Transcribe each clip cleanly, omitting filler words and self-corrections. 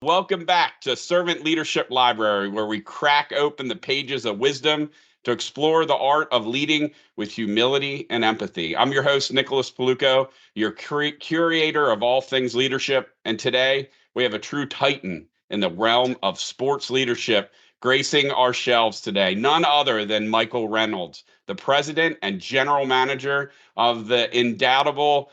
Welcome back to Servant Leadership Library, where we crack open the pages of wisdom to explore the art of leading with humility and empathy. I'm your host, Nicholas Paulukow, your curator of all things leadership. And today we have a true titan in the realm of sports leadership gracing our shelves today, none other than Michael Reynolds, the president and general manager of the indoubtable,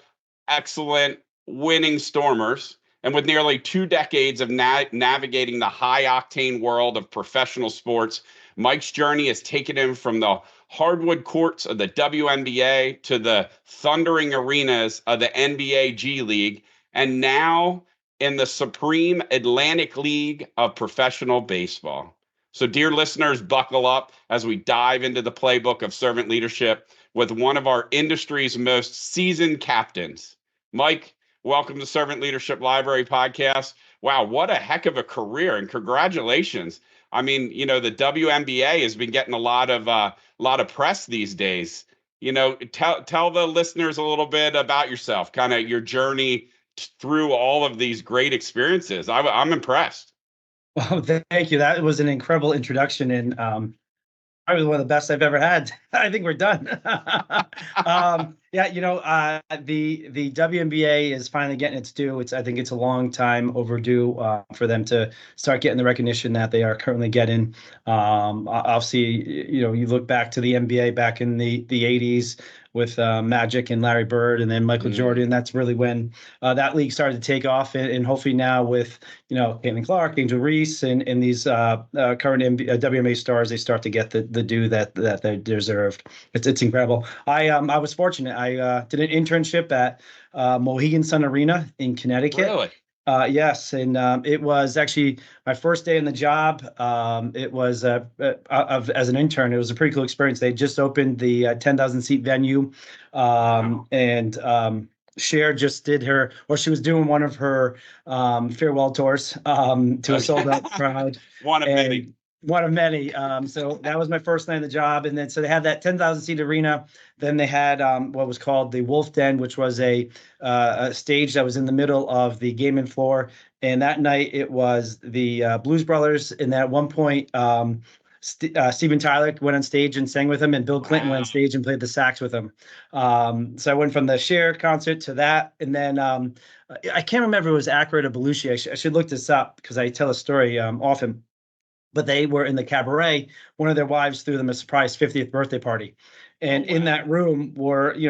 excellent, winning Stormers. And with nearly 2 decades of navigating the high-octane world of professional sports, Mike's journey has taken him from the hardwood courts of the WNBA to the thundering arenas of the NBA G League, and now in the supreme Atlantic League of professional baseball. So, dear listeners, buckle up as we dive into the playbook of servant leadership with one of our industry's most seasoned captains. Mike, welcome to Servant Leadership Library podcast. Wow, what a heck of a career, and congratulations. I mean, the WNBA has been getting a lot of press these days. Tell the listeners a little bit about yourself, kind of your journey through all of these great experiences. I'm impressed. Well, thank you. That was an incredible introduction, and probably one of the best I've ever had. I think we're done. The WNBA is finally getting its due. I think it's a long time overdue for them to start getting the recognition that they are currently getting. Obviously, you look back to the NBA back in the 80s with Magic and Larry Bird, and then Michael Jordan. That's really when that league started to take off, and hopefully now with Caitlin Clark, Angel Reese, and these current WNBA stars, they start to get the due that they deserved. It's incredible. I was fortunate. I did an internship at Mohegan Sun Arena in Connecticut. Really? Yes, and it was actually my first day on the job. It was as an intern. It was a pretty cool experience. They just opened the 10,000 seat venue, and Cher just did she was doing one of her farewell tours to a sold out crowd. One of many. One of many. So that was my first night on the job. And then so they had that 10,000 seat arena. Then they had what was called the Wolf Den, which was a stage that was in the middle of the gaming floor. And that night it was the Blues Brothers. And then at one point, Steven Tyler went on stage and sang with him, and Bill Clinton went on stage and played the sax with him. So I went from the Cher concert to that. And then I can't remember if it was Aykroyd or Belushi. I should look this up because I tell a story often. But they were in the cabaret. One of their wives threw them a surprise 50th birthday party, and in that room were it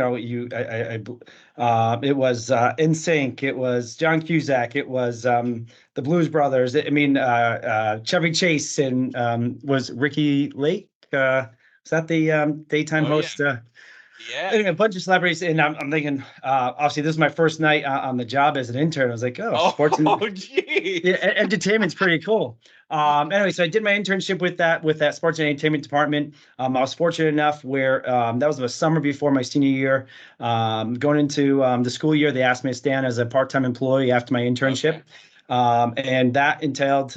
was NSYNC, it was John Cusack, it was the Blues Brothers. Chevy Chase, and was Ricky Lake. Was that the daytime host? Yeah. Anyway, a bunch of celebrities, and I'm thinking, obviously, this is my first night on the job as an intern. I was like, sports entertainment's pretty cool. Anyway, so I did my internship with that sports and entertainment department. I was fortunate enough where that was the summer before my senior year. Going into the school year, they asked me to stand as a part-time employee after my internship, and that entailed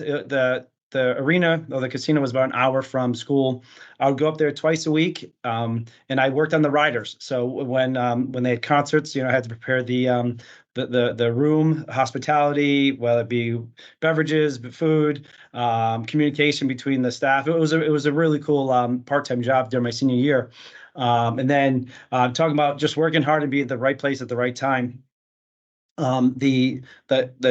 the arena or the casino was about an hour from school. I would go up there twice a week, and I worked on the riders. So when they had concerts, I had to prepare the room, hospitality, whether it be beverages, food, communication between the staff. It was a really cool part-time job during my senior year. And then talking about just working hard and being at the right place at the right time. The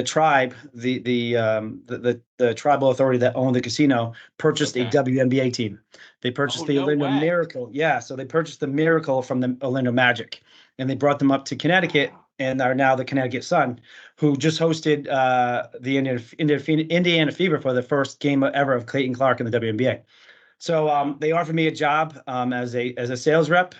tribe, the tribal authority that owned the casino purchased a WNBA team. They purchased the Orlando Miracle. Yeah, so they purchased the Miracle from the Orlando Magic, and they brought them up to Connecticut, and are now the Connecticut Sun, who just hosted the Indiana Fever for the first game ever of Caitlin Clark in the WNBA. So they offered me a job as a sales rep.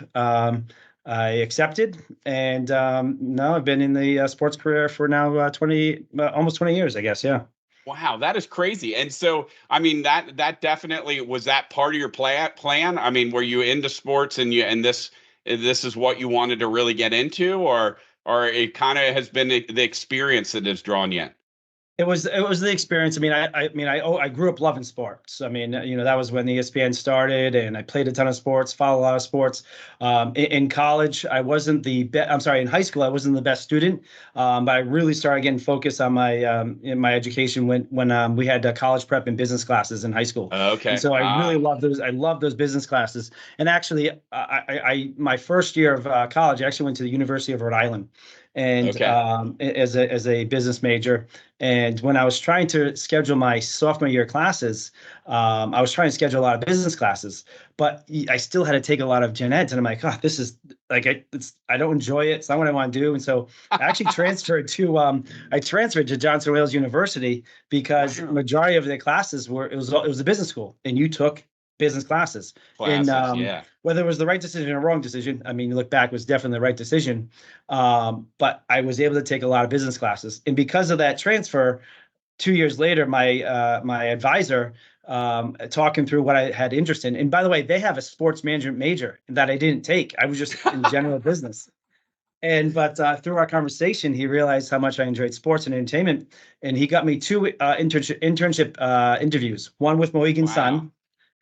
I accepted, and now I've been in the sports career for now almost 20 years, I guess. Yeah. Wow, that is crazy. And so, I mean, that definitely was that part of your plan. I mean, were you into sports and this is what you wanted to really get into, or it kind of has been the experience that has drawn you? It was the experience. I mean, I grew up loving sports. I mean, that was when ESPN started, and I played a ton of sports, followed a lot of sports. In college, I wasn't the best. I'm sorry, in high school, I wasn't the best student, but I really started getting focused on my in my education when we had college prep and business classes in high school. Okay. And so I really loved those. I loved those business classes. And actually, I my first year of college, I actually went to the University of Rhode Island, and as a business major. And when I was trying to schedule my sophomore year classes, I was trying to schedule a lot of business classes, but I still had to take a lot of gen eds. And I'm like, oh, this is like, I don't enjoy it. It's not what I want to do. And so I actually transferred to Johnson Wales University because the majority of the classes it was a business school, and you took business classes. Yeah. Whether it was the right decision or wrong decision, I mean, you look back, it was definitely the right decision. But I was able to take a lot of business classes, and because of that transfer, 2 years later, my advisor talking through what I had interest in. And by the way, they have a sports management major that I didn't take. I was just in general business. But through our conversation, he realized how much I enjoyed sports and entertainment, and he got me two internship interviews. One with Mohegan Sun,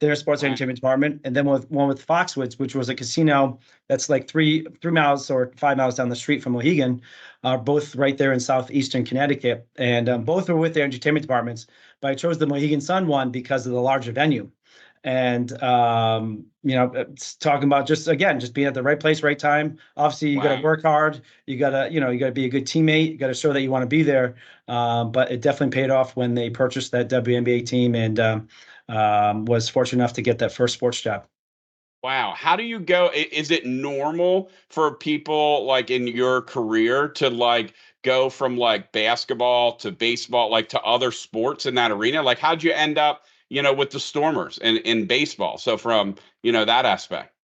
their sports and entertainment department, and then one with Foxwoods, which was a casino that's like 3 miles or 5 miles down the street from Mohegan, both right there in southeastern Connecticut. And both were with their entertainment departments, but I chose the Mohegan Sun one because of the larger venue. And it's talking about just being at the right place, right time. Obviously, you got to work hard. You got to be a good teammate. You got to show that you want to be there. But it definitely paid off when they purchased that WNBA team, and was fortunate enough to get that first sports job. Wow. How do you go? Is it normal for people like in your career to like go from like basketball to baseball, like to other sports in that arena? Like, how'd you end up, with the Stormers and in baseball? So from, that aspect.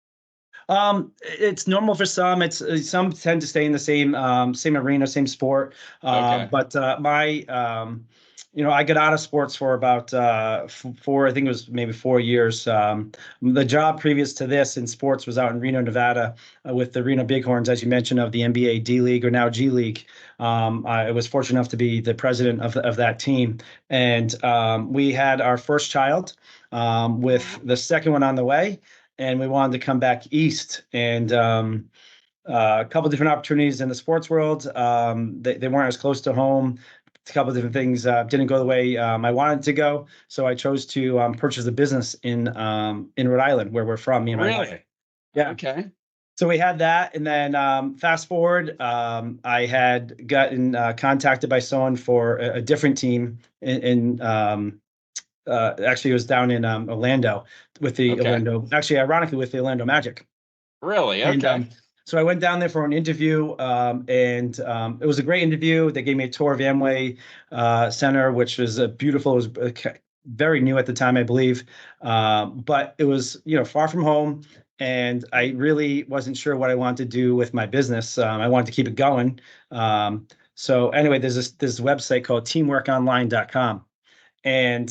It's normal for some. It's some tend to stay in the same arena, same sport. But I got out of sports for about I think it was maybe 4 years. The job previous to this in sports was out in Reno, Nevada, with the Reno Bighorns, as you mentioned, of the NBA D League, or now G League. I was fortunate enough to be the president of that team, and we had our first child, with the second one on the way. And we wanted to come back east, and a couple of different opportunities in the sports world. They weren't as close to home. A couple of different things didn't go the way I wanted to go, so I chose to purchase a business in Rhode Island, where we're from. Me and my wife. Yeah. Okay. So we had that, and then fast forward, I had gotten contacted by someone for a different team in actually, it was down in Orlando with the Orlando. Actually, ironically, with the Orlando Magic. Really? Okay. And, so I went down there for an interview, and it was a great interview. They gave me a tour of Amway Center, which was beautiful. It was very new at the time, I believe, but it was far from home, and I really wasn't sure what I wanted to do with my business. I wanted to keep it going. So anyway, there's this website called teamworkonline.com. And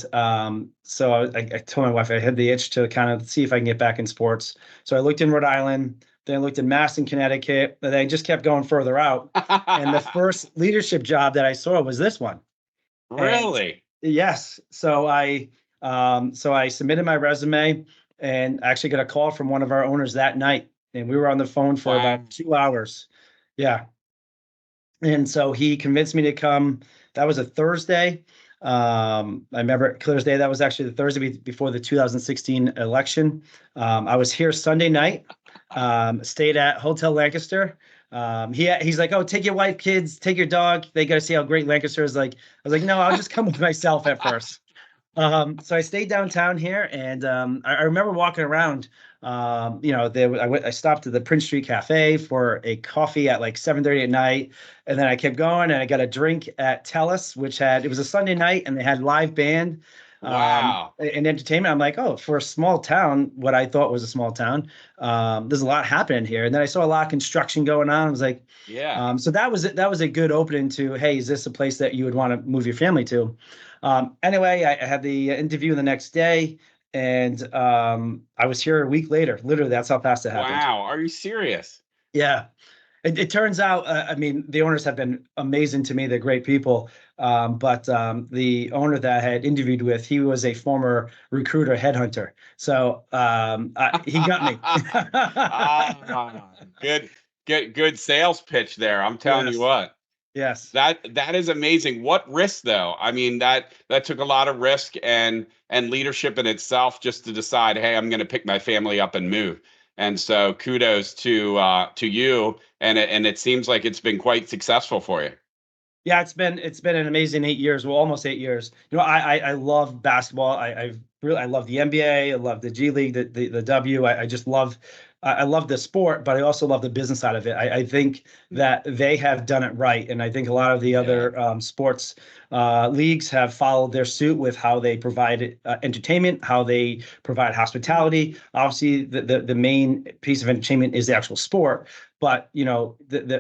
so I told my wife I had the itch to kind of see if I can get back in sports. So I looked in Rhode Island, then I looked in Mass and Connecticut, and I just kept going further out. And the first leadership job that I saw was this one. Really? And yes. So I submitted my resume, and actually got a call from one of our owners that night, and we were on the phone for about 2 hours. Yeah. And so he convinced me to come. That was a Thursday. I remember clear as day. That was actually the Thursday before the 2016 election. I was here Sunday night, stayed at Hotel Lancaster. He's like, oh, take your wife, kids, take your dog. They got to see how great Lancaster is. Like, I was like, no, I'll just come with myself at first. So I stayed downtown here, and I remember walking around. I stopped at the Prince Street Cafe for a coffee at like 7:30 at night, and then I kept going, and I got a drink at Tellus, it was a Sunday night, and they had live band, and entertainment. I'm like, oh, for a small town, what I thought was a small town, there's a lot happening here. And then I saw a lot of construction going on. I was like, yeah. So that was a good opening to, hey, is this a place that you would want to move your family to? Anyway, I had the interview the next day, and I was here a week later. Literally, that's how fast it happened. Wow. Are you serious? Yeah. It turns out, the owners have been amazing to me. They're great people. But the owner that I had interviewed with, he was a former recruiter headhunter. So he got me. Good sales pitch there. I'm telling you Yes. what. Yes. That is amazing. What risk though? I mean, that took a lot of risk and leadership in itself just to decide, hey, I'm going to pick my family up and move. And so kudos to you. And it seems like it's been quite successful for you. Yeah, it's been an amazing 8 years. Well, almost 8 years. I love basketball. I love the NBA. I love the G League, the W. I just love. I love the sport, but I also love the business side of it. I think that they have done it right, and I think a lot of the other sports leagues have followed their suit with how they provide entertainment, how they provide hospitality. Obviously, the main piece of entertainment is the actual sport. But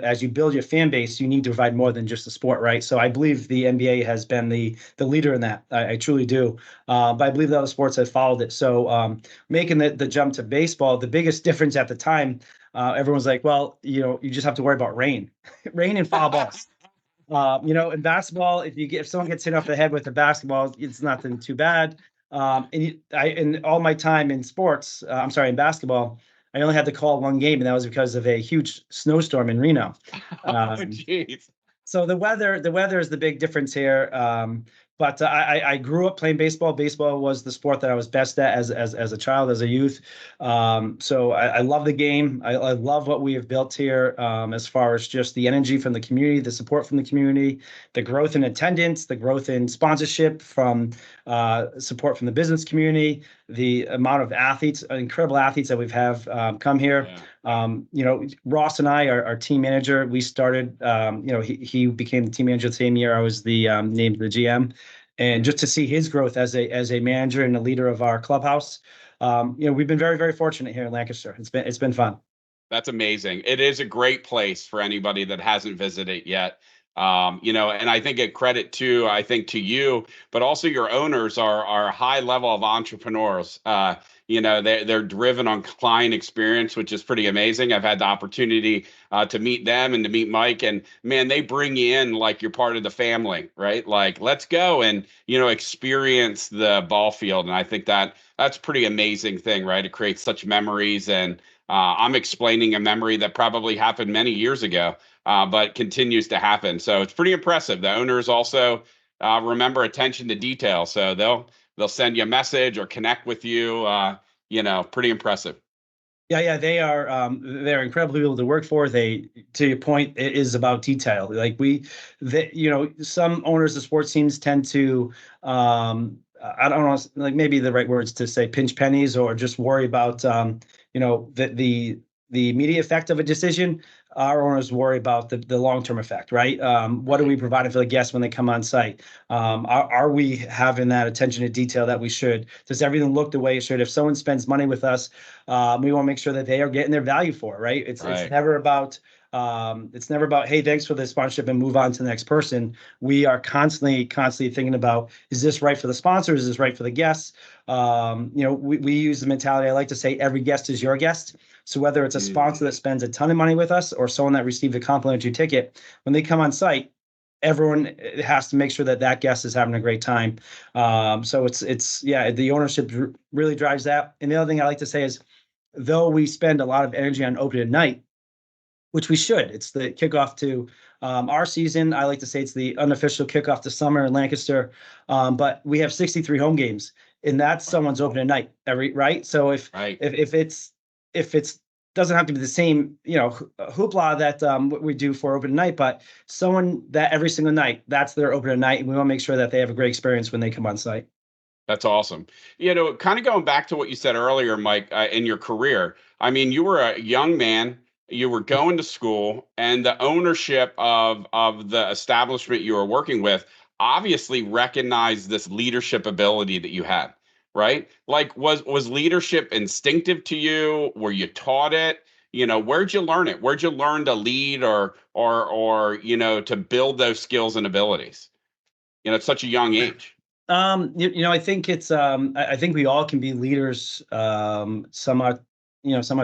as you build your fan base, you need to provide more than just the sport, right? So I believe the NBA has been the leader in that. I truly do. But I believe the other sports have followed it. So making the jump to baseball, the biggest difference at the time, everyone's like, well, you just have to worry about rain, rain and foul balls. In basketball, if someone gets hit off the head with a basketball, it's nothing too bad. In all my time in sports, in basketball, I only had to call one game, and that was because of a huge snowstorm in Reno. Oh, jeez. So the weather is the big difference here. But I grew up playing baseball. Baseball was the sport that I was best at as a child, as a youth. So I love the game. I love what we have built here, as far as just the energy from the community, the support from the community, the growth in attendance, the growth in sponsorship from support from the business community, the amount of athletes, incredible athletes that we've come here. Yeah. Ross and I, our team manager, we started, he became the team manager the same year I was named the GM. And just to see his growth as a manager and a leader of our clubhouse, we've been very, very fortunate here in Lancaster. It's been fun. That's amazing. It is a great place for anybody that hasn't visited yet. And I think to you, but also your owners are a high level of entrepreneurs. They're driven on client experience, which is pretty amazing. I've had the opportunity to meet them and to meet Mike, and man, they bring you in like you're part of the family, right? Like, let's go and experience the ball field. And I think that's pretty amazing thing, right? It creates such memories, and I'm explaining a memory that probably happened many years ago, but continues to happen. So it's pretty impressive. The owners also remember attention to detail, so they'll send you a message or connect with you. Pretty impressive. Yeah, they're incredibly able to work for. To your point, it is about detail. Like some owners of sports teams tend to, I don't know, like maybe the right words to say, pinch pennies, or just worry about, the immediate effect of a decision. Our owners worry about the long-term effect, right? What are we providing for the guests when they come on site? Are we having that attention to detail that we should? Does everything look the way it should? If someone spends money with us, we want to make sure that they are getting their value for it, right? It's never about hey, thanks for the sponsorship and move on to the next person. We are constantly thinking about, is this right for the sponsors? Is this right for the guests? We use the mentality, I like to say, every guest is your guest. So whether it's a sponsor that spends a ton of money with us or someone that received a complimentary ticket, when they come on site, everyone has to make sure that guest is having a great time. So the ownership really drives that. And the other thing I like to say is, though we spend a lot of energy on opening night, which we should, it's the kickoff to our season. I like to say it's the unofficial kickoff to summer in Lancaster. But we have 63 home games, and that's someone's opening night right. So if it's doesn't have to be the same, hoopla that we do for open night, but someone that every single night, that's their opening night, and we want to make sure that they have a great experience when they come on site. That's awesome. Kind of going back to what you said earlier, Mike, in your career. I mean, you were a young man, you were going to school, and the ownership of the establishment you were working with obviously recognized this leadership ability that you had. Right? Like, was leadership instinctive to you? Were you taught it? Where'd you learn it? Where'd you learn to lead or to build those skills and abilities? At such a young age. I think I think we all can be leaders. Some are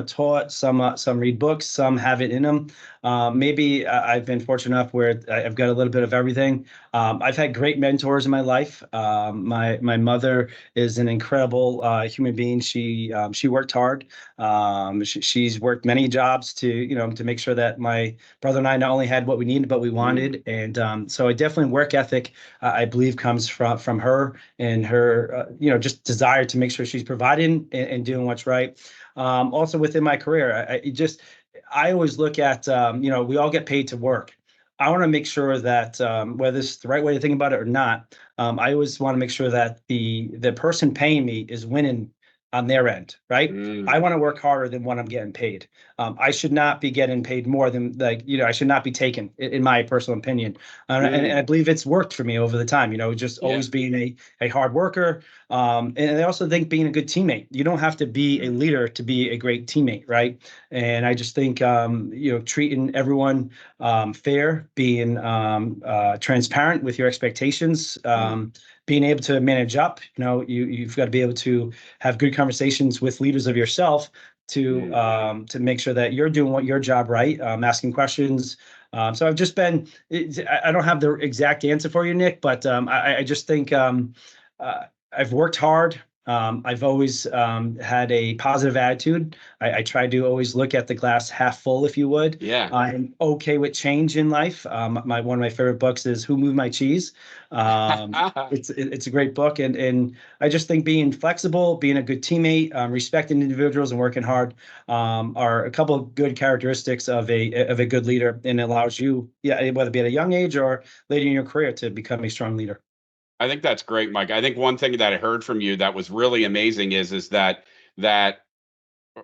taught, some read books, some have it in them. Maybe I've been fortunate enough where I've got a little bit of everything. I've had great mentors in my life. My mother is an incredible human being. She worked hard. She's worked many jobs to make sure that my brother and I not only had what we needed but we wanted. And so I definitely work ethic, I believe, comes from her and her just desire to make sure she's providing and doing what's right. Also within my career, I always look at, we all get paid to work. I want to make sure that whether it's the right way to think about it or not, I always want to make sure that the person paying me is winning on their end, right? I want to work harder than what I'm getting paid. I should not be getting paid more than I should not be taken, in my personal opinion. And I believe it's worked for me over the time, just always being a hard worker. And I also think being a good teammate. You don't have to be a leader to be a great teammate, right? And I just think, treating everyone fair, being transparent with your expectations, being able to manage up, you've got to be able to have good conversations with leaders of yourself to make sure that you're doing your job right, asking questions. So I've just been, I don't have the exact answer for you, Nick, but I just think I've worked hard. I've always had a positive attitude. I try to always look at the glass half full, if you would. Yeah. I'm okay with change in life. One of my favorite books is Who Moved My Cheese? It's a great book, and I just think being flexible, being a good teammate, respecting individuals, and working hard are a couple of good characteristics of a good leader, and it allows you, whether it be at a young age or later in your career, to become a strong leader. I think that's great, Mike. I think one thing that I heard from you that was really amazing is that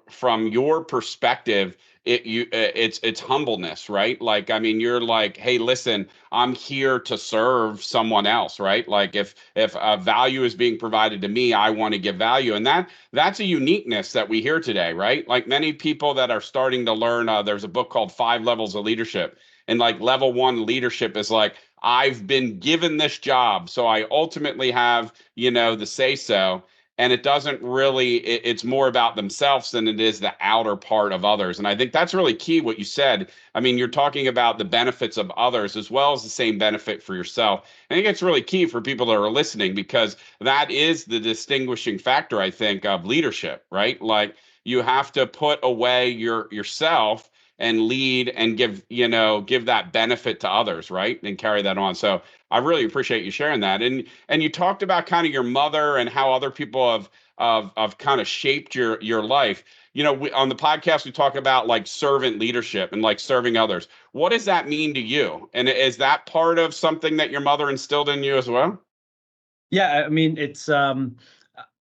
from your perspective, it's humbleness, right? Like, I mean, you're like, hey, listen, I'm here to serve someone else, right? Like, if a value is being provided to me, I want to give value, and that's a uniqueness that we hear today, right? Like many people that are starting to learn. There's a book called 5 Levels of Leadership, and like level 1 leadership is like, I've been given this job, so I ultimately have, the say so. And it doesn't really, it's more about themselves than it is the outer part of others. And I think that's really key what you said. I mean, you're talking about the benefits of others as well as the same benefit for yourself. I think it's really key for people that are listening, because that is the distinguishing factor, I think, of leadership, right? Like, you have to put away yourself and lead and give that benefit to others, right? And carry that on. So I really appreciate you sharing that. And you talked about kind of your mother and how other people have kind of shaped your life. On the podcast, we talk about like servant leadership and like serving others. What does that mean to you? And is that part of something that your mother instilled in you as well? Yeah, I mean, it's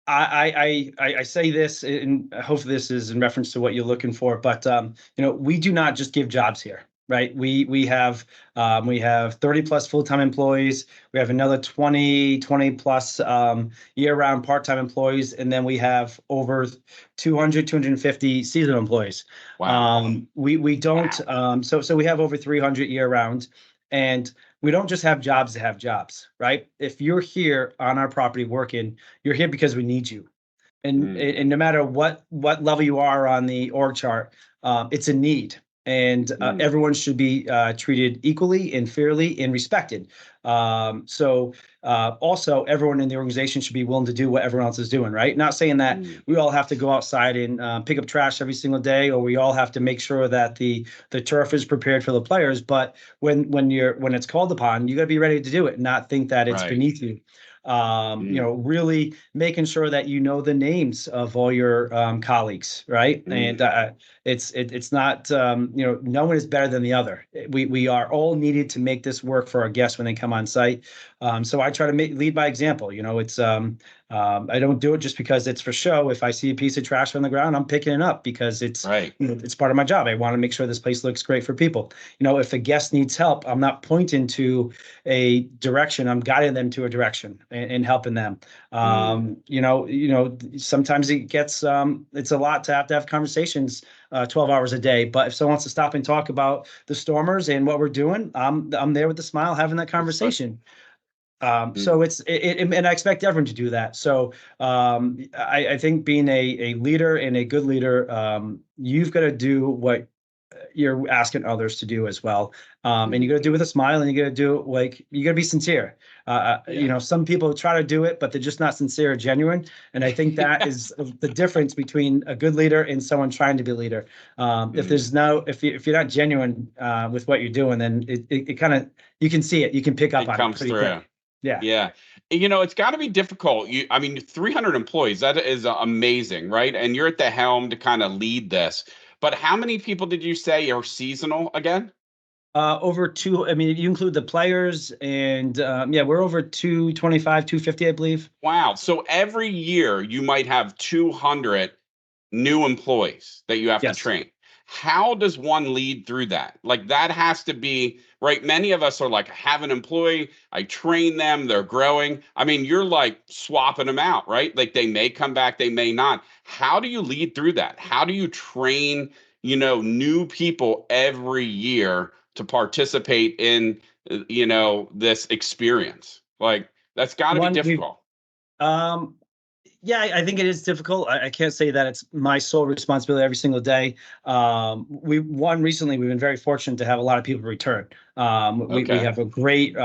I say this, and hopefully this is in reference to what you're looking for, but we do not just give jobs here, right? We have 30 plus full-time employees. We have another 20 plus year-round part-time employees, and then we have over 250 seasonal employees. Wow. We don't so we have over 300 year-round. And we don't just have jobs to have jobs, right? If you're here on our property working, you're here because we need you. And no matter what level you are on the org chart, it's a need. And everyone should be treated equally and fairly and respected. So also, everyone in the organization should be willing to do what everyone else is doing, right? Not saying that we all have to go outside and pick up trash every single day, or we all have to make sure that the turf is prepared for the players. But when it's called upon, you got to be ready to do it and not think that it's beneath you. Really making sure that you know the names of all your colleagues, right? And it's not no one is better than the other. We are all needed to make this work for our guests when they come on site. So I try to lead by example. It's I don't do it just because it's for show. If I see a piece of trash on the ground, I'm picking it up because it's it's part of my job. I want to make sure this place looks great for people. If a guest needs help, I'm not pointing to a direction. I'm guiding them to a direction and helping them. Sometimes it gets it's a lot to have conversations 12 hours a day. But if someone wants to stop and talk about the Stormers and what we're doing, I'm there with a smile having that conversation. So and I expect everyone to do that. So I think being a leader and a good leader, you've got to do what you're asking others to do as well. And you got to do it with a smile, and you got to do it like you got to be sincere. Some people try to do it, but they're just not sincere or genuine. And I think that is the difference between a good leader and someone trying to be a leader. If you're not genuine with what you're doing, then it kind of, you can see it, you can pick up on it pretty quick. Yeah. Yeah. It's got to be difficult. 300 employees, that is amazing, right? And you're at the helm to kind of lead this. But how many people did you say are seasonal again? Over two. I mean, you include the players, and we're over 225, 250, I believe. Wow. So every year you might have 200 new employees that you have to train. How does one lead through that? Like, that has to be, right? Many of us are like, I have an employee, I train them, they're growing. I mean, you're like swapping them out, right? Like, they may come back, they may not. How do you lead through that? How do you train, new people every year to participate in, this experience? Like, that's got to be difficult. Yeah, I think it is difficult. I can't say that it's my sole responsibility every single day. Recently, we've been very fortunate to have a lot of people return. We have a great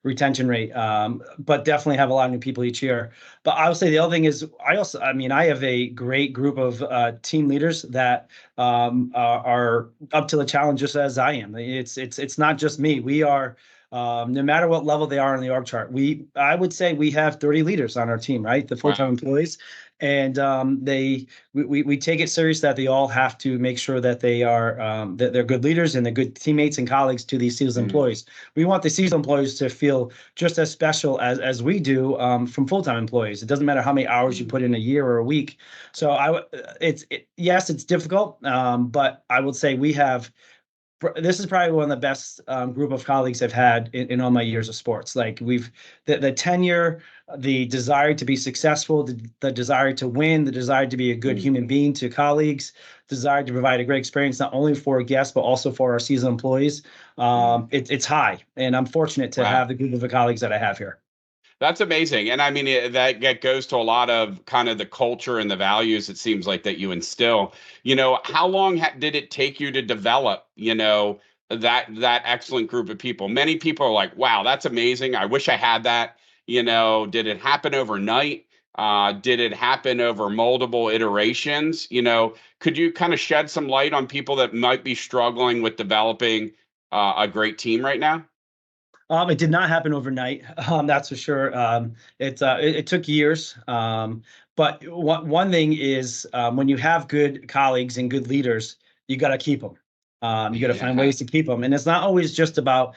retention rate, but definitely have a lot of new people each year. But I would say the other thing is, I have a great group of team leaders that are up to the challenge just as I am. It's not just me. We are. No matter what level they are on the org chart, I would say we have 30 leaders on our team, right? The full-time employees, and we take it serious that they all have to make sure that they are that they're good leaders and they're good teammates and colleagues to these seasonal employees. We want the seasonal employees to feel just as special as we do from full-time employees. It doesn't matter how many hours you put in a year or a week. So yes, it's difficult, but I would say this is probably one of the best group of colleagues I've had in all my years of sports. Like, the tenure, the desire to be successful, the desire to win, the desire to be a good human being to colleagues, desire to provide a great experience, not only for guests, but also for our seasonal employees. It's high, and I'm fortunate to have the group of colleagues that I have here. That's amazing. And I mean, that goes to a lot of kind of the culture and the values, it seems like, that you instill. How long did it take you to develop, that excellent group of people? Many people are like, wow, that's amazing. I wish I had that. Did it happen overnight? Did it happen over multiple iterations? Could you kind of shed some light on people that might be struggling with developing a great team right now? It did not happen overnight. That's for sure. It took years. But one thing is, when you have good colleagues and good leaders, you got to keep them. You got to find ways to keep them. And it's not always just about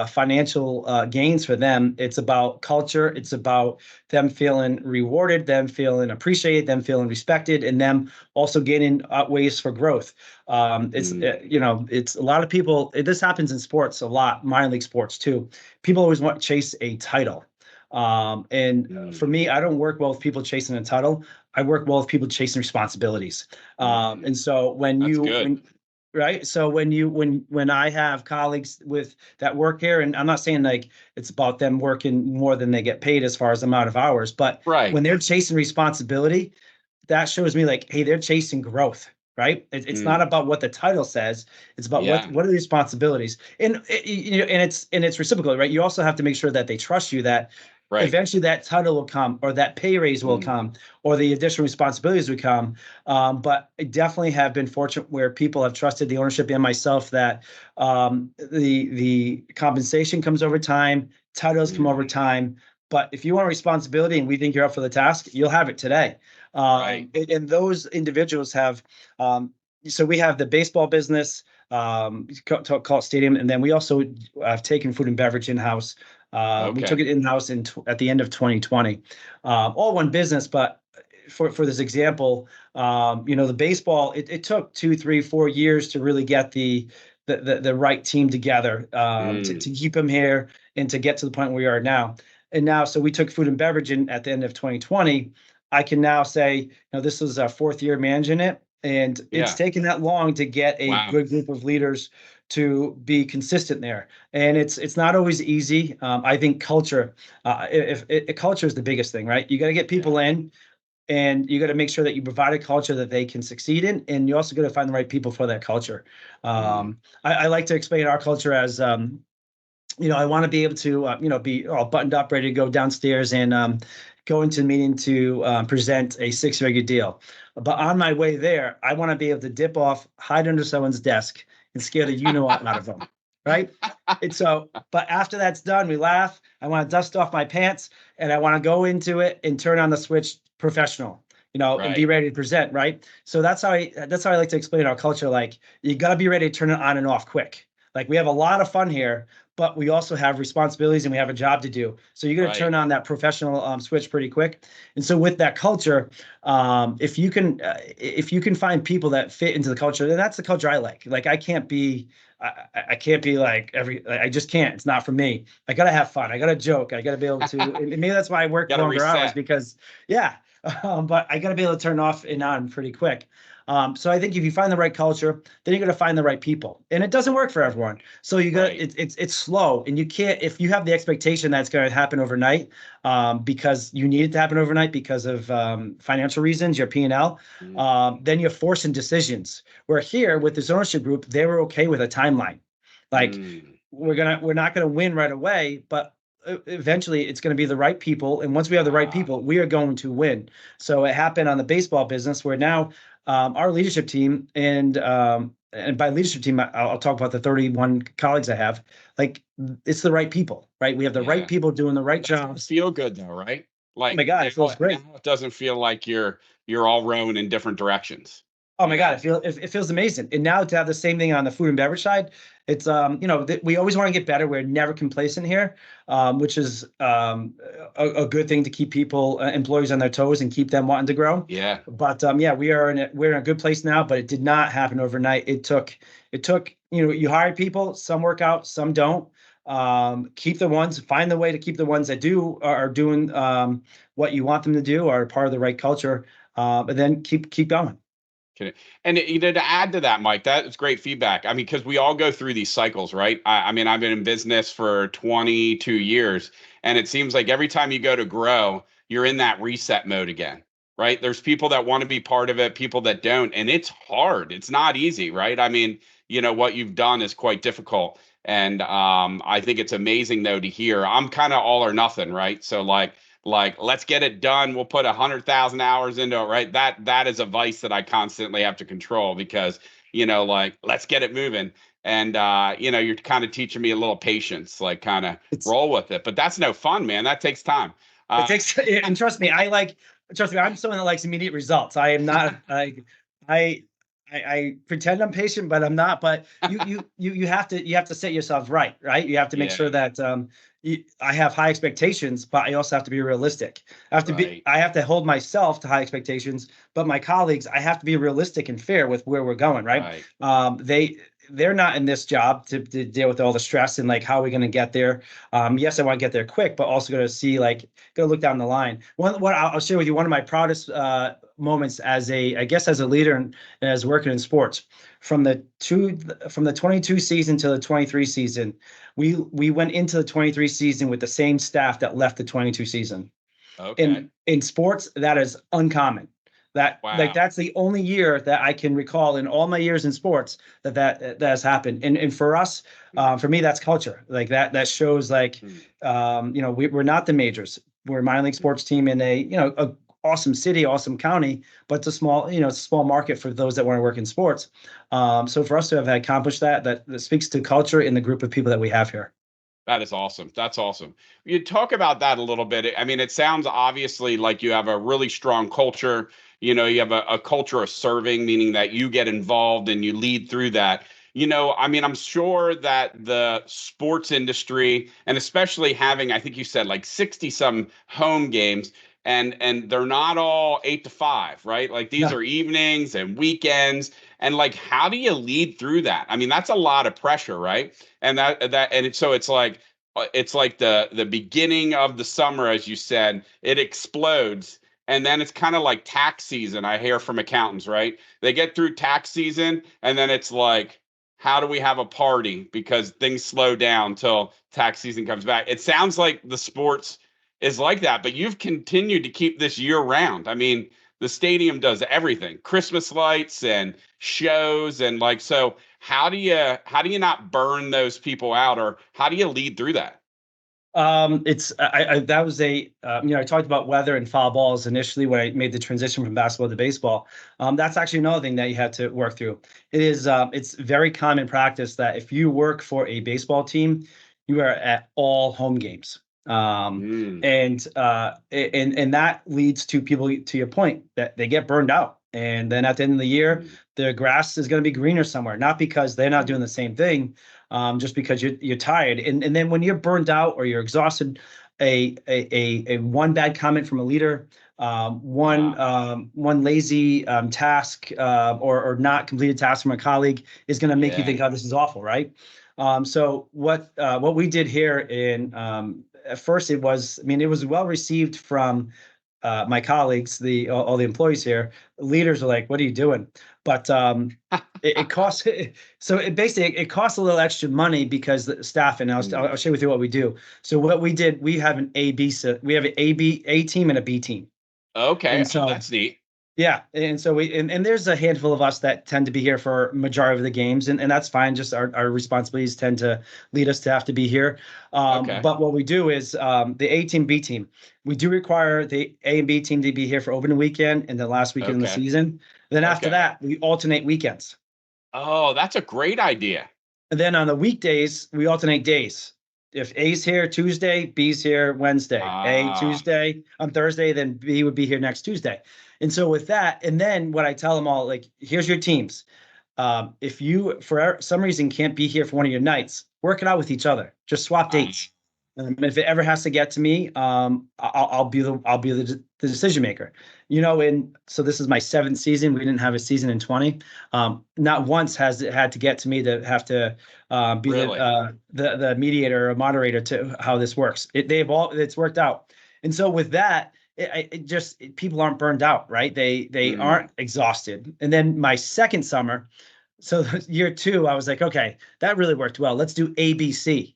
financial gains for them. It's about culture. It's about them feeling rewarded, them feeling appreciated, them feeling respected, and them also gaining ways for growth. It's a lot of people. This happens in sports a lot, minor league sports too. People always want to chase a title. For me, I don't work well with people chasing a title. I work well with people chasing responsibilities. And so right. So when I have colleagues that work here, and I'm not saying like it's about them working more than they get paid as far as amount of hours, but when they're chasing responsibility, that shows me like, hey, they're chasing growth, right? It's not about what the title says. It's about what are the responsibilities, and it's reciprocal, right? You also have to make sure that they trust you, that eventually that title will come, or that pay raise will come, or the additional responsibilities will come. But I definitely have been fortunate where people have trusted the ownership and myself that the compensation comes over time, titles come over time. But if you want responsibility and we think you're up for the task, you'll have it today. And those individuals have, so we have the baseball business, called Stadium, and then we also have taken food and beverage in-house. We took it in-house at the end of 2020, all one business. But for this example, the baseball, it took 2, 3, 4 years to really get the right team together, to keep them here and to get to the point where we are now. And now, so we took food and beverage in at the end of 2020. I can now say, this is our 4th year managing it. And it's taken that long to get a good group of leaders to be consistent there. And it's not always easy. I think culture, culture is the biggest thing, right? You got to get people in. and you got to make sure that you provide a culture that they can succeed in, and you also got to find the right people for that culture. I like to explain our culture as I want to be able to, be all buttoned up, ready to go downstairs and go into the meeting to present a six-figure deal. But on my way there, I want to be able to dip off, hide under someone's desk, and scare the you-know-what out of them, right? And so, but after that's done, we laugh. I want to dust off my pants, and I want to go into it and turn on the switch professional, and be ready to present, right? So that's how I like to explain our culture. Like, you got to be ready to turn it on and off quick. Like, we have a lot of fun here, but we also have responsibilities and we have a job to do. So you're going to turn on that professional switch pretty quick. And so with that culture, if you can find people that fit into the culture, then that's the culture I like. Like, I can't be like I just can't. It's not for me. I got to have fun. I got to joke. I got to be able to, and maybe that's why I work longer hours, because but I got to be able to turn off and on pretty quick. So I think if you find the right culture, then you're going to find the right people, and it doesn't work for everyone. So you got it's slow, and you can't, if you have the expectation that it's going to happen overnight, because you need it to happen overnight because of financial reasons, your P&L, then you're forcing decisions. Where here with this ownership group, they were okay with a timeline. Like, we're not going to win right away, but eventually it's going to be the right people, and once we have the right people, we are going to win. So it happened on the baseball business, where now our leadership team, and by leadership team, I'll talk about the 31 colleagues I have. Like, it's the right people, right? We have the right people doing the right jobs. Feel good though, right? Like, oh my God, it feels great. It doesn't feel like you're all rowing in different directions. Oh my God, it feels amazing. And now to have the same thing on the food and beverage side, it's we always want to get better. We're never complacent here, which is a good thing to keep people, employees on their toes and keep them wanting to grow. Yeah. But we're in a good place now, but it did not happen overnight. It took you hire people, some work out, some don't. Find the way to keep the ones that are doing what you want them to do, are part of the right culture, but then keep going. And to add to that, Mike, that is great feedback. I mean, because we all go through these cycles, right? I mean, I've been in business for 22 years, and it seems like every time you go to grow, you're in that reset mode again, right? There's people that want to be part of it, people that don't, and it's hard. It's not easy, right? I mean, what you've done is quite difficult. And I think it's amazing, though, to hear. I'm kind of all or nothing, right? So like, let's get it done. We'll put 100,000 hours into it, right? That is a vice that I constantly have to control, because, let's get it moving. And, you're kind of teaching me a little patience, like kind of roll with it. But that's no fun, man. That takes time. It takes, and trust me, I'm someone that likes immediate results. I am not I pretend I'm patient, but I'm not. But you have to set yourself right? You have to make sure that I have high expectations, but I also have to be realistic. I have to hold myself to high expectations, but my colleagues, I have to be realistic and fair with where we're going. Right? They're not in this job to deal with all the stress and like, how are we going to get there? Yes, I want to get there quick, but also going to look down the line. I'll share with you one of my proudest moments as a leader and as working in sports. From the 22 season to the 23 season, we went into the 23 season with the same staff that left the 22 season. Okay. In sports, that is uncommon. That's the only year that I can recall in all my years in sports that has happened. And for us, for me, that's culture. Like that shows we're not the majors. We're a minor league sports team in a awesome city, awesome county, but it's a small market for those that want to work in sports. So for us to have accomplished that speaks to culture in the group of people that we have here. That is awesome. That's awesome. You talk about that a little bit. I mean, it sounds obviously like you have a really strong culture. You have a culture of serving, meaning that you get involved and you lead through that. I mean, I'm sure that the sports industry, and especially having, I think you said like 60 some home games, and they're not all 8 to 5, right? Like these are evenings and weekends. And like, how do you lead through that? I mean, that's a lot of pressure, right? And it's like the beginning of the summer, as you said, it explodes. And then it's kind of like tax season. I hear from accountants, right? They get through tax season, and then it's like, how do we have a party? Because things slow down till tax season comes back. It sounds like the sports is like that, but you've continued to keep this year round. I mean, the stadium does everything, Christmas lights and shows and like, so how do you not burn those people out, or how do you lead through that? It's that was I talked about weather and foul balls initially when I made the transition from basketball to baseball. That's actually another thing that you had to work through. It's very common practice that if you work for a baseball team, you are at all home games. Mm. And that leads to people, to your point, that they get burned out. And then at the end of the year, the grass is going to be greener somewhere, not because they're not doing the same thing, just because you're tired. And then when you're burned out or you're exhausted, a one bad comment from a leader, one lazy task, or not completed task from a colleague is going to make you think, oh, this is awful, right? So what we did here at first, it was well received from my colleagues, all the employees here. Leaders are like, "What are you doing?" But it costs. So it costs a little extra money because the staff, and I'll share with you what we do. So what we did, we have an A team and a B team. Okay, and so that's neat. Yeah, and so and there's a handful of us that tend to be here for majority of the games, and that's fine. Just our responsibilities tend to lead us to have to be here. But what we do is the A team, B team, we do require the A and B team to be here for opening weekend and the last weekend of the season. Then after that, we alternate weekends. Oh, that's a great idea. And then on the weekdays, we alternate days. If A's here Tuesday, B's here Wednesday. A Tuesday on Thursday, then B would be here next Tuesday. And so with that, and then what I tell them all, like, here's your teams. If you, for some reason, can't be here for one of your nights, work it out with each other. Just swap dates. If it ever has to get to me, I'll be the decision maker. And so this is my 7th season. We didn't have a season in 20. Not once has it had to get to me to have to be the mediator or moderator to how this works. It's worked out. And so with that, people aren't burned out, right? They aren't exhausted. And then my second summer, so year 2, I was like, okay, that really worked well. Let's do ABC.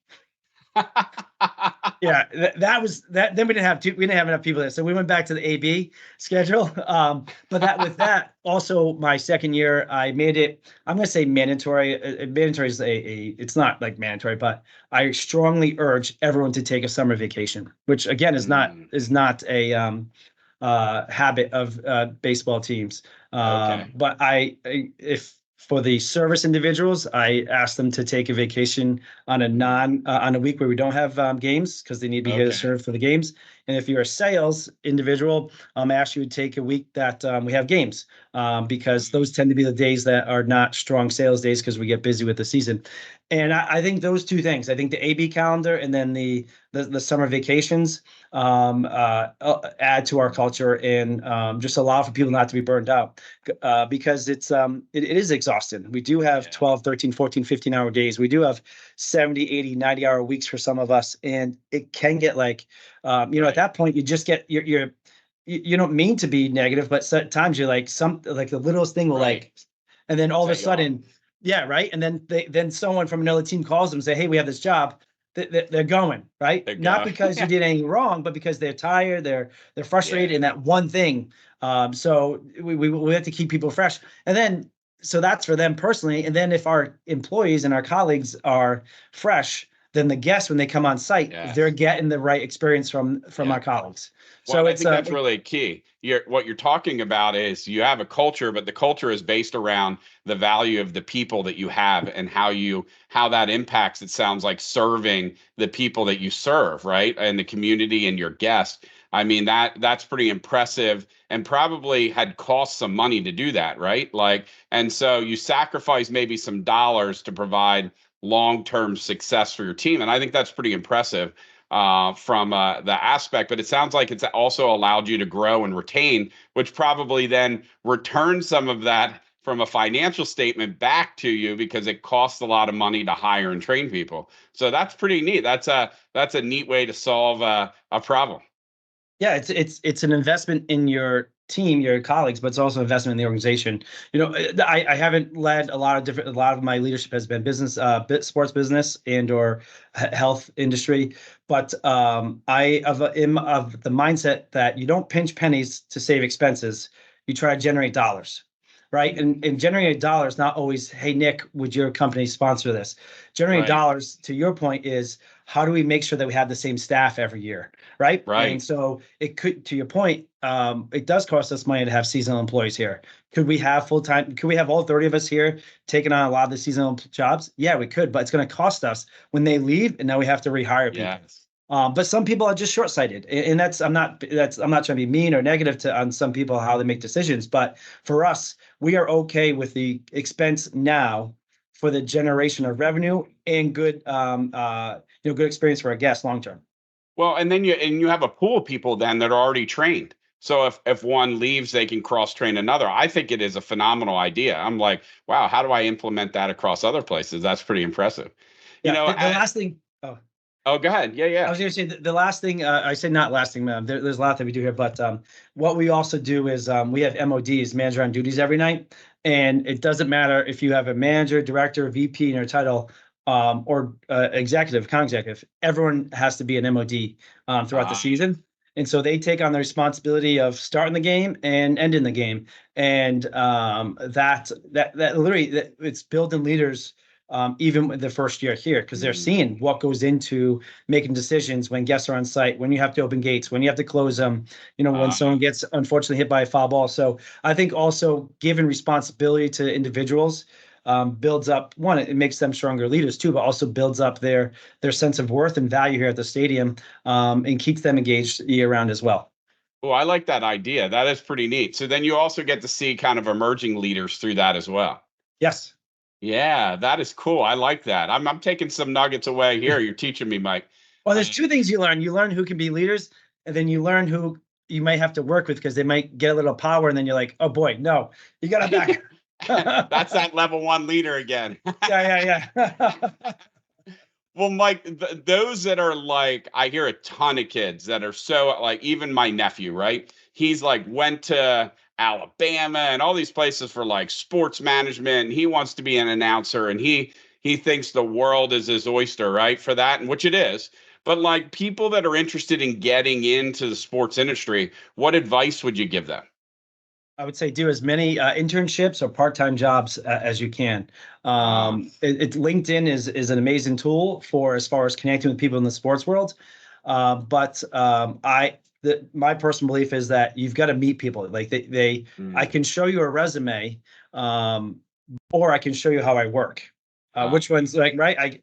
Yeah, that was that. Then we didn't have enough people there, so we went back to the AB schedule. But with that, also my second year, I made it. I'm going to say mandatory. Mandatory is it's not like mandatory, but I strongly urge everyone to take a summer vacation, which again is not a habit of baseball teams. But if for the service individuals, I ask them to take a vacation on a week where we don't have games, because they need to be here to serve for the games. And if you're a sales individual, I ask you to take a week that we have games, because those tend to be the days that are not strong sales days, because we get busy with the season. And I think those two things, I think the AB calendar and then the summer vacations add to our culture and just allow for people not to be burned out, because it is exhausting. We do have 12, 13, 14, 15-hour days. We do have 70, 80, 90-hour weeks for some of us. And it can get like, at that point, you just get you don't mean to be negative, but at times you're like the littlest thing will and then all of a sudden, right. And then someone from another team calls them and say, hey, we have this job. They're going, right? Not because you did anything wrong, but because they're tired, they're frustrated in that one thing. So we have to keep people fresh. And then, so that's for them personally. And then if our employees and our colleagues are fresh, then the guests, when they come on site, they're getting the right experience from our colleagues. Well, so I think that's really key. What you're talking about is you have a culture, but the culture is based around the value of the people that you have and how that impacts, it sounds like, serving the people that you serve, right? And the community and your guests. I mean, that's pretty impressive, and probably had cost some money to do that, right? And so you sacrifice maybe some dollars to provide long-term success for your team. And I think that's pretty impressive from the aspect, but it sounds like it's also allowed you to grow and retain, which probably then returns some of that from a financial statement back to you, because it costs a lot of money to hire and train people. So that's pretty neat. That's a neat way to solve a problem. Yeah, it's an investment in your team, your colleagues, but it's also investment in the organization. I haven't led a lot of my leadership has been business, sports business and or health industry. But am of the mindset that you don't pinch pennies to save expenses. You try to generate dollars. Right. And generating dollars, not always, hey, Nick, would your company sponsor this? Generating dollars, to your point, is how do we make sure that we have the same staff every year? Right. And so it could, to your point, it does cost us money to have seasonal employees here. Could we have full-time? Could we have all 30 of us here taking on a lot of the seasonal jobs? Yeah, we could, but it's going to cost us when they leave, and now we have to rehire people. Yes. But some people are just short-sighted, and I'm not trying to be mean or negative on some people how they make decisions. But for us, we are okay with the expense now for the generation of revenue and good good experience for our guests long term. Well, and then you have a pool of people then that are already trained. So if one leaves, they can cross train another. I think it is a phenomenal idea. I'm like, wow, how do I implement that across other places? That's pretty impressive. The last thing. Oh, go ahead. Yeah. I was going to say the last thing, I say not last thing, there's a lot that we do here, but what we also do is we have MODs, manager on duties, every night. And it doesn't matter if you have a manager, director, VP in your title, or executive, account executive, everyone has to be an MOD throughout the season. And so they take on the responsibility of starting the game and ending the game. And that literally, it's building leaders even the first year here, because they're seeing what goes into making decisions when guests are on site, when you have to open gates, when you have to close them, when someone gets unfortunately hit by a foul ball. So I think also giving responsibility to individuals builds up, one, it makes them stronger leaders too, but also builds up their sense of worth and value here at the stadium, and keeps them engaged year round as well. Oh, I like that idea. That is pretty neat. So then you also get to see kind of emerging leaders through that as well. Yes. Yeah, that is cool. I like that. I'm taking some nuggets away here. You're teaching me, Mike. Well, there's two things you learn. You learn who can be leaders, and then you learn who you might have to work with because they might get a little power, and then you're like, oh boy, no, you got to back. That's that level 1 leader again. Yeah. Well, Mike, those that are like, I hear a ton of kids that are so like, even my nephew, right? He's like went to Alabama and all these places for like sports management. He wants to be an announcer, and he thinks the world is his oyster, right? For that, and which it is. But like people that are interested in getting into the sports industry, what advice would you give them? I would say do as many internships or part-time jobs as you can. LinkedIn is an amazing tool for as far as connecting with people in the sports world. But my personal belief is that you've got to meet people. Like I can show you a resume, or I can show you how I work. Which one's like, right?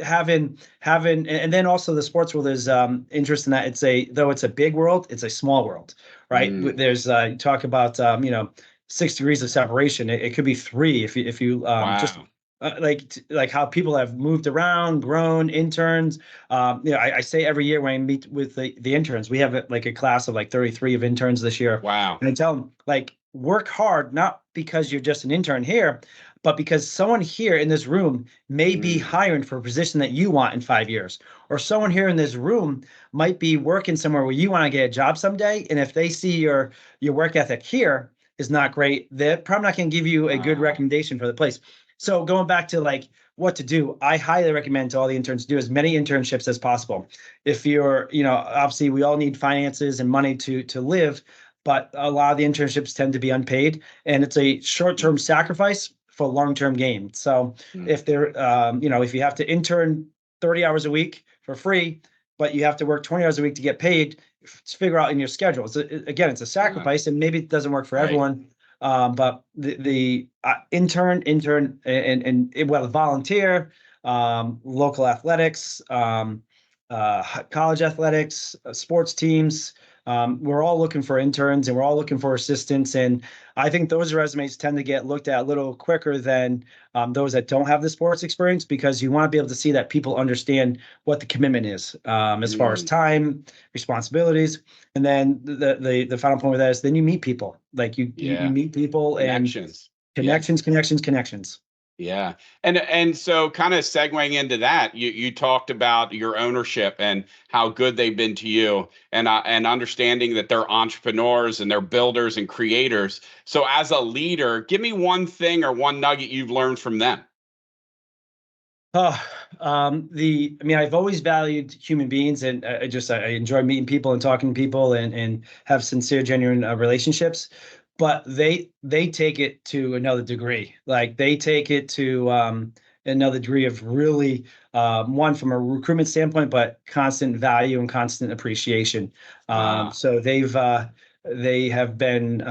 Having, and then also the sports world is interesting that though it's a big world, it's a small world, right? There's you talk about 6 degrees of separation. It could be 3 if you just like how people have moved around, grown, interns. I say every year when I meet with the interns, we have like a class of like 33 of interns this year. Wow. And I tell them, like, work hard, not because you're just an intern here, but because someone here in this room may be hiring for a position that you want in 5 years, or someone here in this room might be working somewhere where you want to get a job someday. And if they see your work ethic here is not great, they're probably not going to give you a good recommendation for the place. So going back to like what to do, I highly recommend to all the interns do as many internships as possible. If you're, obviously we all need finances and money to live, but a lot of the internships tend to be unpaid, and it's a short-term sacrifice for a long-term gain. So if they're, if you have to intern 30 hours a week for free, but you have to work 20 hours a week to get paid, figure out in your schedule. Again, it's a sacrifice, and maybe it doesn't work for everyone. But the intern and volunteer, local athletics, college athletics, sports teams. We're all looking for interns, and we're all looking for assistants. And I think those resumes tend to get looked at a little quicker than those that don't have the sports experience, because you want to be able to see that people understand what the commitment is as far as time, responsibilities. And then the final point with that is then you meet people. Like you meet people, and connections. Yeah. And so kind of segueing into that, you talked about your ownership and how good they've been to you, and understanding that they're entrepreneurs and they're builders and creators. So as a leader, give me one thing or one nugget you've learned from them. Oh, I mean, I've always valued human beings, and I enjoy meeting people and talking to people, and have sincere, genuine relationships. But they take it to another degree. Like they take it to another degree of really one from a recruitment standpoint, but constant value and constant appreciation. Ah, So they have been.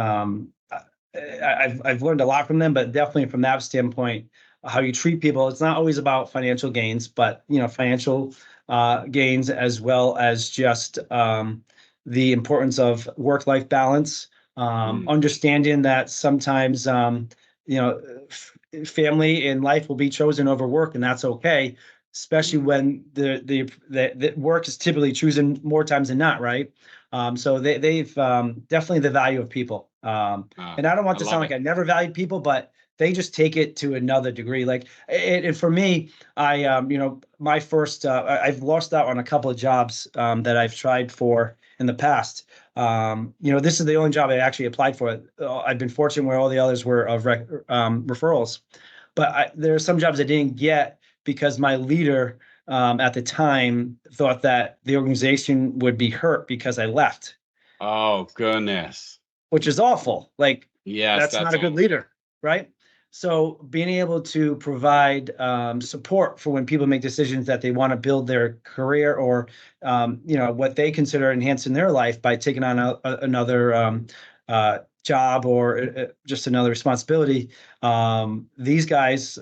I've learned a lot from them, but definitely from that standpoint, how you treat people. It's not always about financial gains, but financial gains, as well as just the importance of work-life balance. mm, Understanding that sometimes you know family and life will be chosen over work, and that's okay. Especially mm, when the work is typically chosen more times than not, right? So they've definitely the value of people. And I don't want I to sound love like it. I never valued people, but they just take it to another degree. Like, and for me, my first, I've lost out on a couple of jobs that I've tried for in the past. This is the only job I actually applied for. I've been fortunate where all the others were of referrals, but there are some jobs I didn't get because my leader at the time thought that the organization would be hurt because I left, Oh, goodness. which is awful. Like, Yes, that's that's not a good all. leader, right? So being able to provide support for when people make decisions that they want to build their career, or what they consider enhancing their life by taking on another job, or just another responsibility. These guys,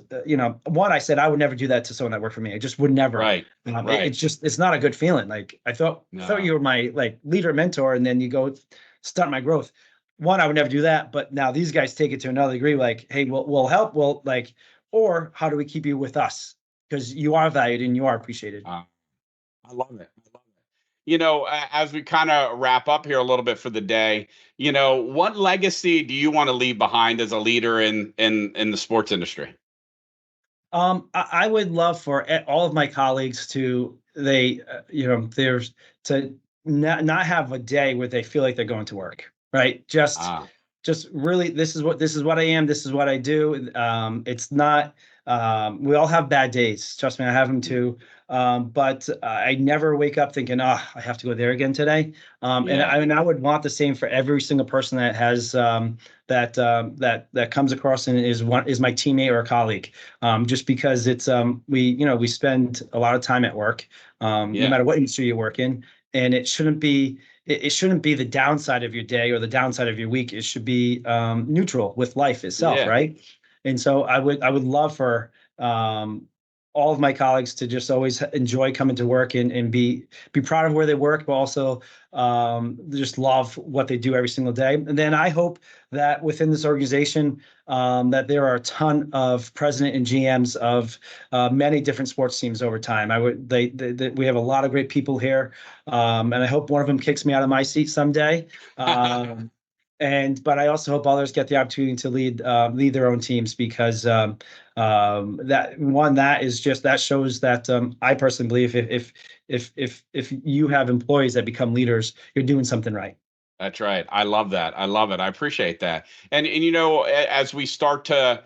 one, I said I would never do that to someone that worked for me. I just would never. Right. Right. It's not a good feeling. Like, I thought No. you were my like leader, mentor, and then you go stunt my growth. One, I would never do that, but now these guys take it to another degree. Like, hey, we'll help. We'll like, or how do we keep you with us? Because you are valued and you are appreciated. Uh, I love it. I love it. As we kind of wrap up here a little bit for the day, what legacy do you want to leave behind as a leader in the sports industry? I would love for all of my colleagues to there's to not have a day where they feel like they're going to work, right? Ah, Just really, this is what I am. This is what I do. It's not. We all have bad days. Trust me, I have them mm, too. But I never wake up thinking, "Oh, I have to go there again today." yeah, And I would want the same for every single person that has that comes across and is my teammate or a colleague. Just because it's we spend a lot of time at work, no yeah, matter what industry you work in, and it shouldn't be the downside of your day or the downside of your week. It should be neutral with life itself, yeah. right? And so I would love for all of my colleagues to just always enjoy coming to work, and be proud of where they work, but also just love what they do every single day. And then I hope that within this organization, that there are a ton of president and GMs of many different sports teams over time. We have a lot of great people here, and I hope one of them kicks me out of my seat someday. But I also hope others get the opportunity to lead their own teams, because that shows that I personally believe if you have employees that become leaders, you're doing something right. That's right. I love that. I love it. I appreciate that. And as we start to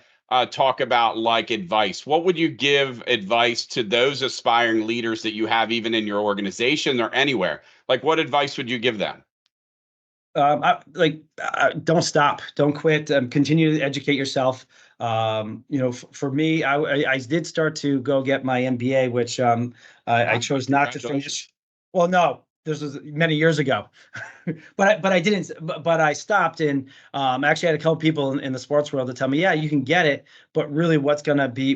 talk about like advice, what would you give advice to those aspiring leaders that you have, even in your organization or anywhere? Like, what advice would you give them? Don't stop, don't quit, continue to educate yourself. For me, I did start to go get my MBA, which I Ah, chose not to congratulations. finish. Well, no, this was many years ago, but I didn't. But I stopped, and actually, I had a couple people in the sports world to tell me, yeah, you can get it, but really, what's gonna be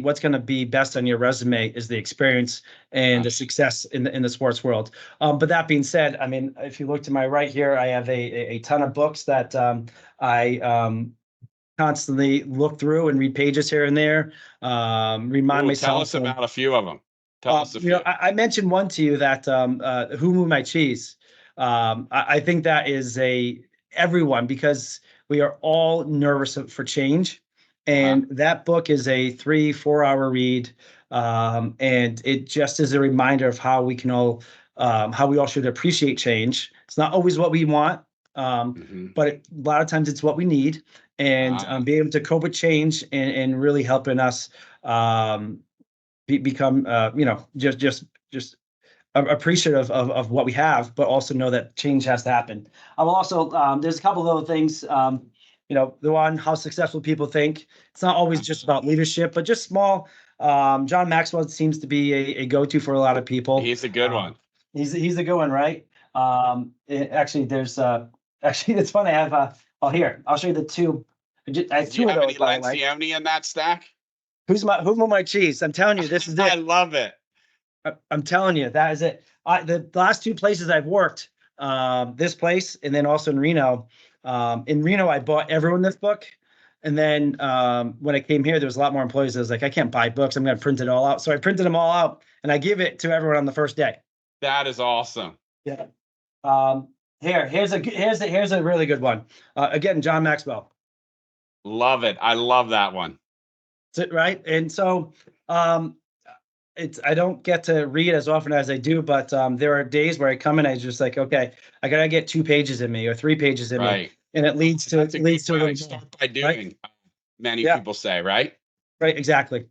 best on your resume is the experience and Ah, the success in the sports world. But that being said, I mean, if you look to my right here, I have a ton of books that I constantly look through and read pages here and there. Remind ooh, tell myself us of. about a few of them. Tell us a few. I mentioned one to you that who moved my cheese. I think that is everyone, because we are all nervous for change, And that book is a 3-4 hour read. And it just is a reminder of how we all should appreciate change. It's not always what we want, but a lot of times it's what we need. And being able to cope with change and really helping us become, just appreciative of what we have, but also know that change has to happen. I will also, there's a couple of other things, the one, how successful people think. It's not always just about leadership, but just small. John Maxwell seems to be a go-to for a lot of people. He's a good one. He's a good one, right? Actually, it's funny. I have, here, I'll show you the two. I have two of those. Do you have any Lancioni in that stack? Who are my cheese? I'm telling you, this is it. I love it. I'm telling you, that is it. The last two places I've worked, this place and then also in Reno. In Reno, I bought everyone this book. And then when I came here, there was a lot more employees. I was like, I can't buy books. I'm going to print it all out. So I printed them all out and I give it to everyone on the first day. That is awesome. Yeah. Here's a really good one. Again, John Maxwell. Love it. I love that one. That's it, right? And so I don't get to read as often as I do, but there are days where I come in, I just like, okay, I gotta get 2 pages in me or 3 pages in me, and it leads to a start by doing. Right? Many people say, right? Right, exactly.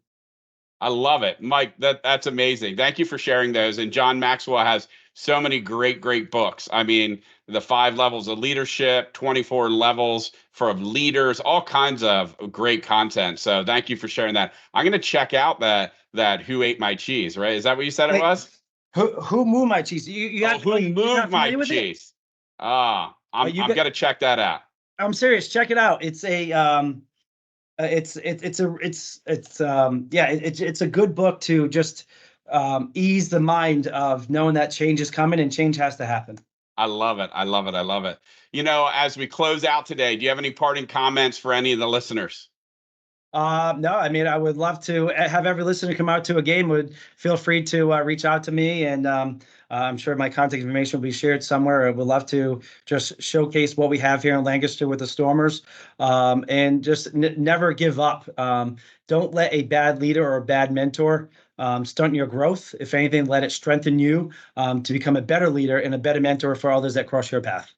I love it, Mike. That's amazing. Thank you for sharing those. And John Maxwell has so many great books. I mean, the 5 levels of leadership, 24 levels for leaders, all kinds of great content. So thank you for sharing that. I'm going to check out that Who Ate My Cheese, right? Is that what you said it was? Who moved my cheese? Who moved my cheese? I'm going to check that out. I'm serious. Check it out. It's a it's a good book to just ease the mind of knowing that change is coming and change has to happen. I love it. I love it. I love it. As we close out today, do you have any parting comments for any of the listeners? No, I mean, I would love to have every listener come out to a game. Would feel free to reach out to me, and I'm sure my contact information will be shared somewhere. I would love to just showcase what we have here in Lancaster with the Stormers, and just never give up. Don't let a bad leader or a bad mentor stunt your growth. If anything, let it strengthen you to become a better leader and a better mentor for others that cross your path.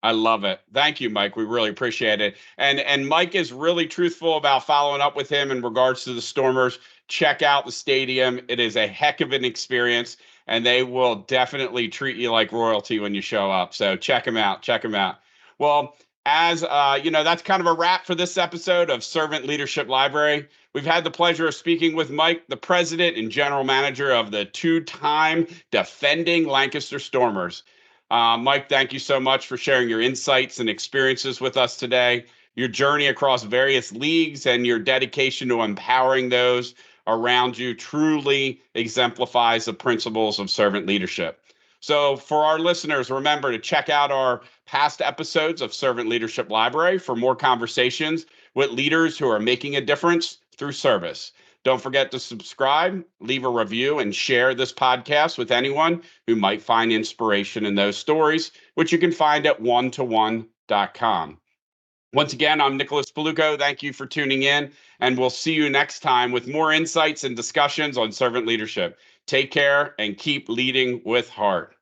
I love it. Thank you, Mike. We really appreciate it. And Mike is really truthful about following up with him in regards to the Stormers. Check out the stadium. It is a heck of an experience, and they will definitely treat you like royalty when you show up. So check them out. Check them out. Well, as that's kind of a wrap for this episode of Servant Leadership Library. We've had the pleasure of speaking with Mike, the president and general manager of the 2-time defending Lancaster Stormers. Mike, thank you so much for sharing your insights and experiences with us today. Your journey across various leagues and your dedication to empowering those around you truly exemplifies the principles of servant leadership. So for our listeners, remember to check out our past episodes of Servant Leadership Library for more conversations with leaders who are making a difference through service. Don't forget to subscribe, leave a review, and share this podcast with anyone who might find inspiration in those stories, which you can find at one-to-one.com. Once again, I'm Nicholas Paulukow. Thank you for tuning in, and we'll see you next time with more insights and discussions on servant leadership. Take care and keep leading with heart.